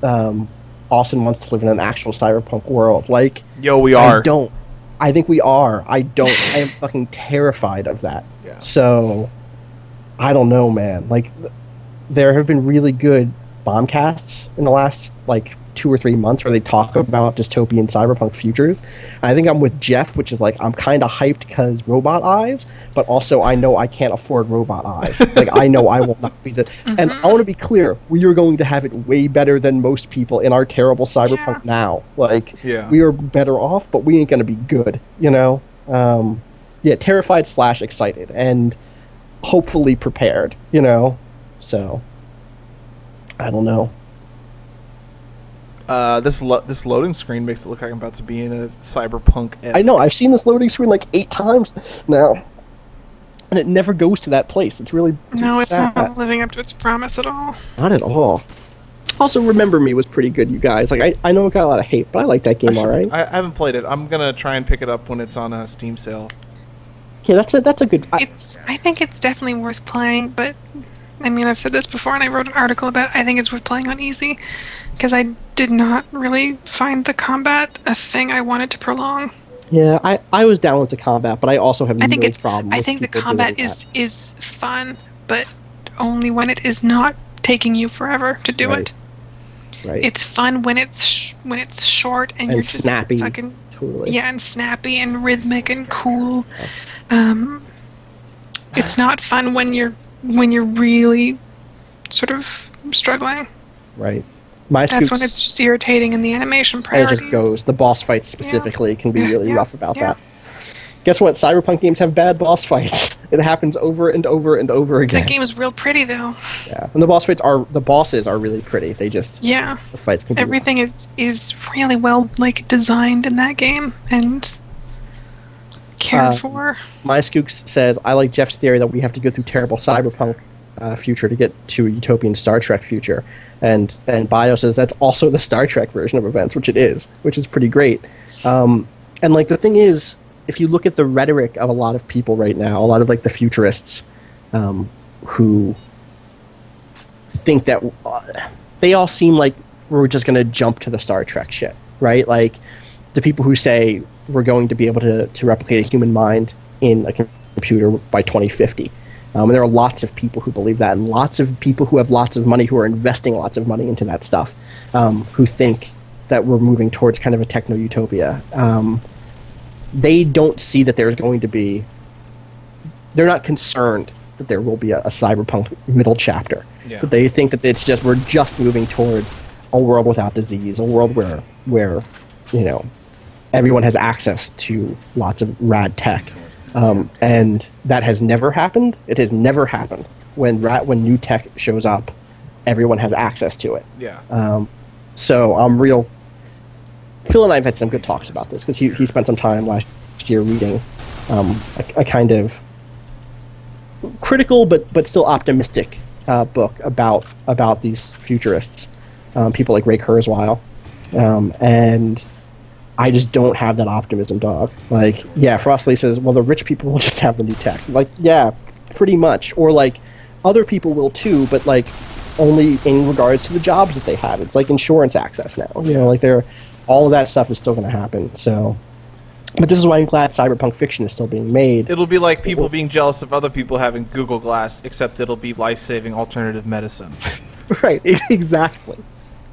Austin wants to live in an actual cyberpunk world. Like, yo, we are. I think we are. I am fucking terrified of that. Yeah. So, I don't know, man. Like, there have been really good bombcasts in the last, 2 or 3 months where they talk about dystopian cyberpunk futures. And I think I'm with Jeff, which is I'm kind of hyped because robot eyes, but also I know I can't afford robot eyes. I know I will not be the... And I want to be clear, we are going to have it way better than most people in our terrible cyberpunk now. We are better off, but we ain't going to be good, terrified / excited, and hopefully prepared, So, I don't know. This loading screen makes it look like I'm about to be in a cyberpunk. I know. I've seen this loading screen like 8 times now, and it never goes to that place. It's really No, it's sad. not living up to its promise at all. Not at all. Also, Remember Me was pretty good, you guys. Like, I know it got a lot of hate, but I like that game, all right. I haven't played it. I'm gonna try and pick it up when it's on a Steam sale. Yeah, that's a good. I think it's definitely worth playing, but I mean, I've said this before, and I wrote an article about it. I think it's worth playing on easy, because I did not really find the combat a thing I wanted to prolong. Yeah, I was down with the combat, but I also have no problem. I think the combat is fun, but only when it is not taking you forever to do it. Right. It's fun when it's short and you're just snappy. fucking Totally. and snappy and rhythmic and cool. It's not fun when you're really sort of struggling. Right. That's when it's just irritating in the animation priorities. It just goes. The boss fights specifically can be really rough about yeah. that. Guess what? Cyberpunk games have bad boss fights. It happens over and over and over again. The game's real pretty though. Yeah, and the bosses are really pretty. They just the fights can be everything is really well designed in that game and cared for. MySkooks says, I like Jeff's theory that we have to go through terrible cyberpunk future to get to a utopian Star Trek future. And Bio says that's also the Star Trek version of events, which it is, which is pretty great. And the thing is, if you look at the rhetoric of a lot of people right now, a lot of the futurists who think that they all seem like we're just going to jump to the Star Trek shit, right? Like the people who say we're going to be able to replicate a human mind in a computer by 2050. And there are lots of people who believe that, and lots of people who have lots of money who are investing lots of money into that stuff, who think that we're moving towards kind of a techno-utopia. They don't see that there's going to be... They're not concerned that there will be a cyberpunk middle chapter. Yeah. But they think that we're just moving towards a world without disease, a world where everyone has access to lots of rad tech. And that has never happened. It has never happened. When new tech shows up, everyone has access to it. Yeah. So I'm real... Phil and I have had some good talks about this, because he spent some time last year reading a kind of critical but still optimistic book about these futurists, people like Ray Kurzweil, and I just don't have that optimism, dog. Frost Lee says, well, the rich people will just have the new tech. Yeah, pretty much. Or other people will too, but only in regards to the jobs that they have. It's like insurance access now. They're all of that stuff is still going to happen. So, but this is why I'm glad cyberpunk fiction is still being made. It'll be like people being jealous of other people having Google Glass, except it'll be life-saving alternative medicine. Right, exactly.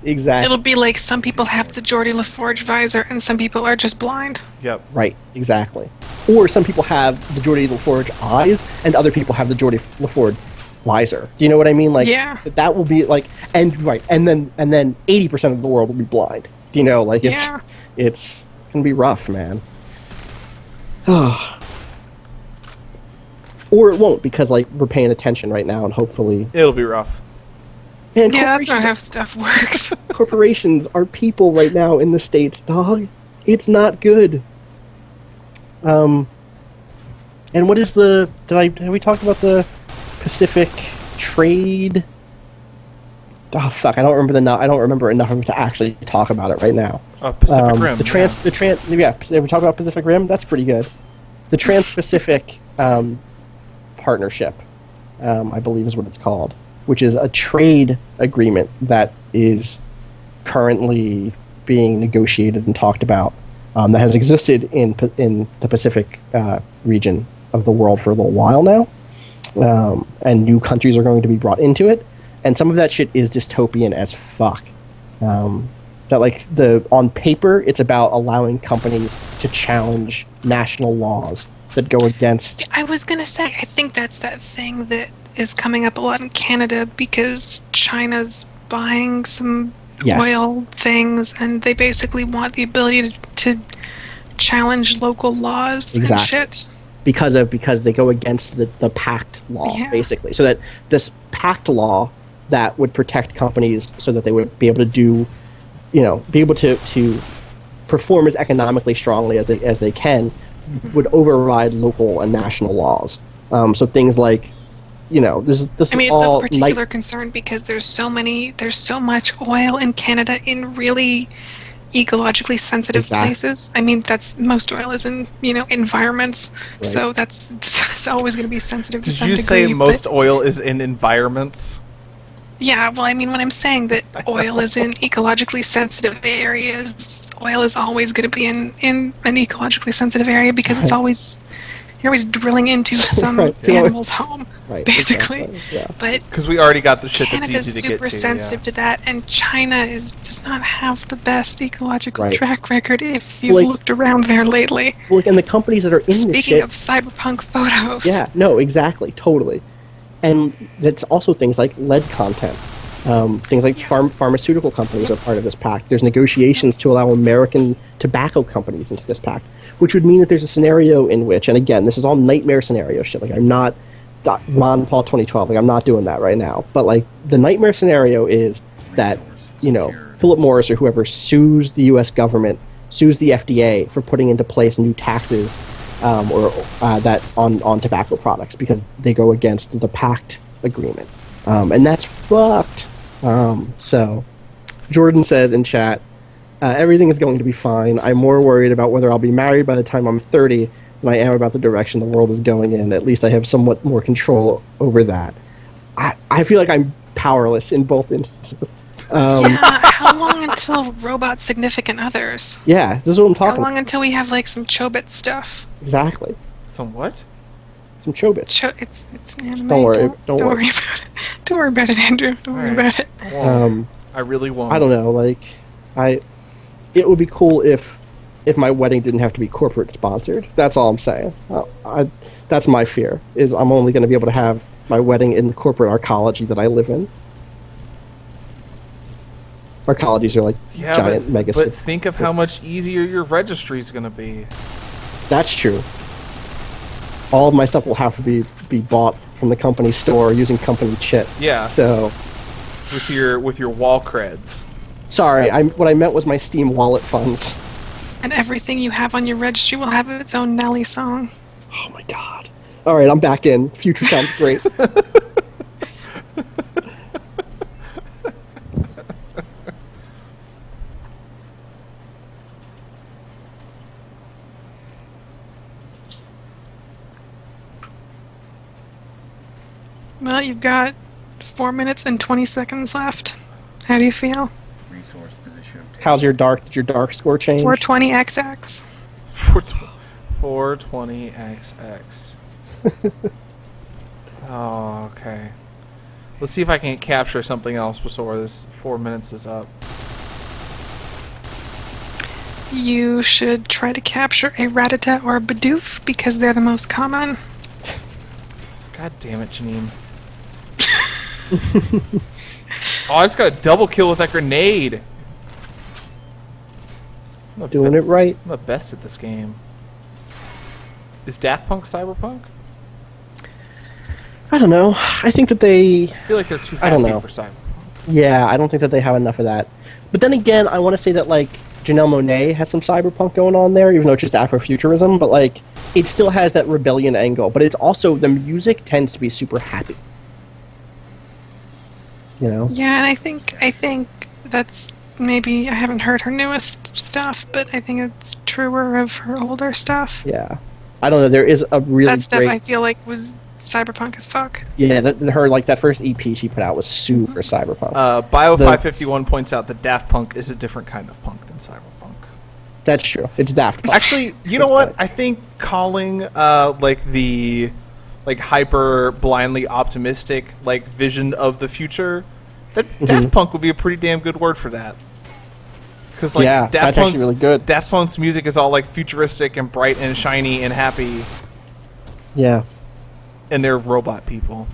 It'll be like some people have the Geordie LaForge visor and some people are just blind. Yep. Right, exactly. Or some people have the Geordie LaForge eyes and other people have the Geordie LaForge visor. Do you know what I mean? That will be and then 80% of the world will be blind. Do you know, it's gonna be rough, man. Or it won't, because we're paying attention right now, and hopefully it'll be rough. And that's not how stuff works. Corporations are people right now in the States, dog. It's not good. And what is have we talked about the Pacific Trade? Oh fuck! I don't remember enough of it to actually talk about it right now. Pacific Rim. We talk about Pacific Rim. That's pretty good. The Trans-Pacific Partnership, I believe, is what it's called, which is a trade agreement that is currently being negotiated and talked about. That has existed in the Pacific region of the world for a little while now, and new countries are going to be brought into it. And some of that shit is dystopian as fuck. On paper, it's about allowing companies to challenge national laws that go against... I was going to say, I think that's that thing that is coming up a lot in Canada because China's buying some oil things and they basically want the ability to challenge local laws and shit. Because they go against the pact law, basically. So that this pact law that would protect companies so that they would be able to do be able to perform as economically strongly as they can would override local and national laws. So things like, this I mean, is it's all of particular concern because there's so much oil in Canada in really ecologically sensitive places. I mean, most oil is in, environments, Right. so it's always going to be sensitive to Did some you degree. say most oil is in environments? Yeah, well, I mean, when I'm saying that oil is in ecologically sensitive areas, oil is always going to be in an ecologically sensitive area because it's always, you're always drilling into some Right. animal's home, Right, basically. exactly, yeah. But Because we already got the shit that's Canada's easy to get super to. sensitive to that, and China does not have the best ecological Right. track record if you've Like- looked around there lately. and the companies that are in this Speaking shit, of cyberpunk photos. yeah, no, exactly, totally. And that's also things like lead content. Things like pharmaceutical companies are part of this pact. There's negotiations to allow American tobacco companies into this pact, which would mean that there's a scenario in which, and again, this is all nightmare scenario shit. Like, I'm not Ron Paul 2012. Like, I'm not doing that right now. But like, the nightmare scenario is that Philip Morris or whoever sues the U.S. government, sues the FDA for putting into place new taxes that on tobacco products because they go against the pact agreement, and that's fucked. So Jordan says in chat, everything is going to be fine. I'm more worried about whether I'll be married by the time I'm 30 than I am about the direction the world is going in. At least I have somewhat more control over that. I feel like I'm powerless in both instances. How long until robot significant others? Yeah, this is what I'm talking How long about. until we have like some Chobit stuff? Exactly. Some what? Some chobits. It's anime. Don't worry. Don't worry. worry about it. Don't worry about it, Andrew. Don't worry Alright. about it. I won't. I really won't. I don't know, like, it would be cool if my wedding didn't have to be corporate sponsored. That's all I'm saying. That's my fear, is I'm only going to be able to have my wedding in the corporate arcology that I live in. Arcologies are like giant mega but think of how much easier your registry is going to be. That's true. All of my stuff will have to be bought from the company store using company chit. Yeah. So, with your wall creds. sorry, what I meant was my Steam wallet funds. And everything you have on your registry will have its own Nelly song. Oh my god. Alright, I'm back in. Future sounds great. Well, you've got 4 minutes and 20 seconds left. How do you feel? Resource position obtained. Did your dark score change? 420XX. 420XX. Oh, okay. Let's see if I can capture something else before this 4 minutes is up. You should try to capture a Ratata or a Bidoof because they're the most common. God damn it, Janine. Oh, I just got a double kill with that grenade. Doing it right. I'm the best at this game. Is Daft Punk cyberpunk? I don't know. I think that they... I feel like they're too I don't happy know. for cyberpunk. Yeah, I don't think that they have enough of that. But then again, I want to say that, like, Janelle Monáe has some cyberpunk going on there, even though it's just Afrofuturism, but, like, it still has that rebellion angle. But it's also, the music tends to be super happy. You know? Yeah, and I think that's maybe, I haven't heard her newest stuff, but I think it's truer of her older stuff. Yeah. I don't know, there is a really That stuff great... I feel like was cyberpunk as fuck. Yeah, that first EP she put out was super cyberpunk. Bio551 points out that Daft Punk is a different kind of punk than cyberpunk. That's true. It's Daft Punk. Actually, you know what? I think calling the hyper blindly optimistic vision of the future, that Daft Punk would be a pretty damn good word for that. Because yeah, that's actually really good. Daft Punk's music is all futuristic and bright and shiny and happy. Yeah. And they're robot people.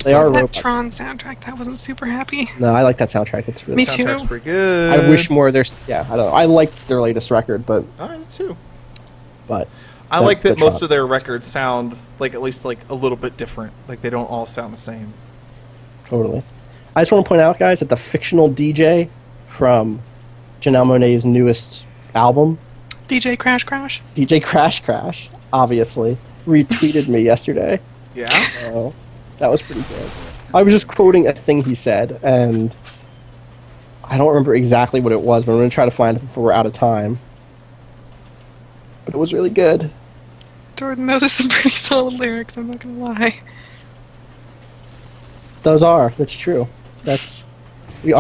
They are That robots. Tron soundtrack, that wasn't super happy. No, I like that soundtrack. It's really Me good. too. Soundtrack's pretty good. I wish more there's... Yeah, I don't know. I liked their latest record, but... I do too. But... I like that most Tron. of their records sound at least a little bit different. Like they don't all sound the same. Totally. I just want to point out, guys, that the fictional DJ from Janelle Monáe's newest album, DJ Crash Crash. DJ Crash Crash, obviously, retweeted me yesterday. Yeah? So that was pretty good. I was just quoting a thing he said, and I don't remember exactly what it was, but I'm going to try to find it before we're out of time. But it was really good. Jordan, those are some pretty solid lyrics, I'm not gonna lie. Those are. That's true. We are